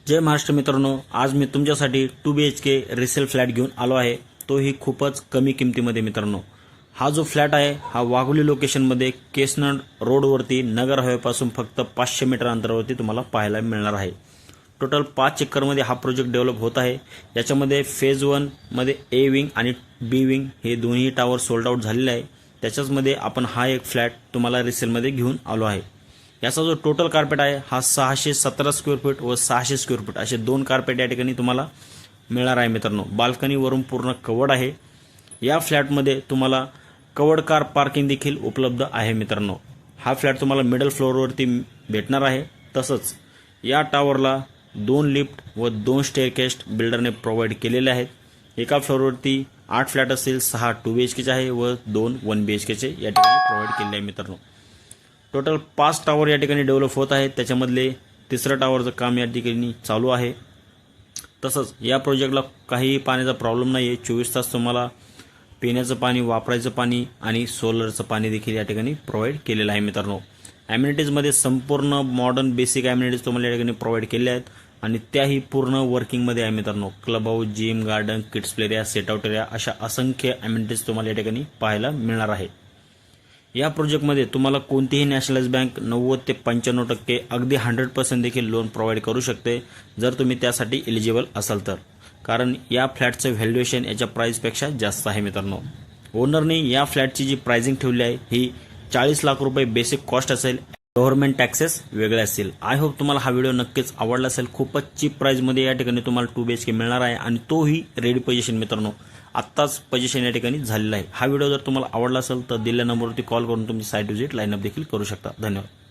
जय महाराष्ट्र मित्रांनो, आज मी तुमच्यासाठी 2 BHK रिसेल फ्लॅट घेऊन आलो आहे। तोही खूपच कमी किमतीमध्ये मित्रांनो। हा जो फ्लॅट आहे हा वाघोली लोकेशनमध्ये केसनड रोडवरती नगर हायवेपासून फक्त 500 मीटर अंतरावरती तुम्हाला पाहायला मिळणार आहे। टोटल 5 एकरमध्ये हा प्रोजेक्ट डेव्हलप होत आहे। याच्यामध्ये फेज 1 मध्ये ए विंग आणि बी विंग हे दोन्ही टावर सोल्ड आउट झालेले आहे। त्याच्याचमध्ये आपण हा एक फ्लॅट तुम्हाला रिसेलमध्ये घेऊन आलो आहे। याचा जो टोटल कार्पेट आहे हा 617 स्क्वेअर फीट व 600 स्क्वेअर फीट असे दोन कार्पेट या ठिकाणी तुम्हाला मिळणार आहे मित्रांनो। बाल्कनी वरून पूर्ण कवर्ड आहे। या फ्लॅटमध्ये तुम्हाला कवर्ड कार पार्किंग देखील उपलब्ध आहे मित्रांनो। हा फ्लॅट तुम्हाला मिडल फ्लोअरवरती भेटणार आहे। तसंच या टावरला 2 लिफ्ट व 2 स्टेअरकेस बिल्डरने प्रोव्हाइड केलेले आहेत। एका फ्लोअरवरती 8 फ्लॅट असतील, 6 2 BHKचे आहे व 2 1 BHKचे या ठिकाणी प्रोव्हाइड केलेले आहे मित्रांनो। टोटल 5 टावर या ठिकाणी डेव्हलप होत आहेत। त्याच्यामधले तिसरं टावरचं काम या ठिकाणी चालू आहे। तसंच या प्रोजेक्टला काही पाण्याचा प्रॉब्लेम नाही आहे। 24 तास तुम्हाला पिण्याचं पाणी, वापरायचं पाणी आणि सोलरचं पाणी देखील या ठिकाणी प्रोव्हाइड केलेलं आहे मित्रांनो। ॲम्युनिटीजमध्ये संपूर्ण मॉडर्न बेसिक ॲम्युनिटीज तुम्हाला या ठिकाणी प्रोव्हाइड केले आहेत आणि त्याही पूर्ण वर्किंगमध्ये आहे मित्रांनो। Club house, gym, garden, kids play area, set out area अशा असंख्य ॲम्युनिटीज तुम्हाला या ठिकाणी पाहायला मिळणार आहे। या प्रोजेक्टमध्ये तुम्हाला कोणतीही नॅशनलाइज बँक 90 ते 95% अगदी 100% देखील लोन प्रोव्हाइड करू शकते, जर तुम्ही त्यासाठी एलिजिबल असाल तर। कारण या फ्लॅटचं व्हॅल्युएशन याच्या प्राइसपेक्षा जास्त आहे मित्रांनो। ओनरने या फ्लॅटची जी प्राइसिंग ठेवली आहे ही 40 लाख रुपये बेसिक कॉस्ट असेल, गव्हर्नमेंट टॅक्सेस वेगळे असतील। आय होप तुम्हाला हा व्हिडिओ नक्कीच आवडला असेल। खूपच चीप प्राइसमध्ये या ठिकाणी तुम्हाला 2 BHK मिळणार आहे आणि तोही रेडी पोझिशन मित्रांनो। आत्ताच पोझिशन या ठिकाणी झालेला आहे। हा व्हिडिओ जर तुम्हाला आवडला असेल तर दिलेल्या नंबरवरती कॉल करून तुमची साईट व्हिजिट लाईनअप देखील करू शकता। धन्यवाद।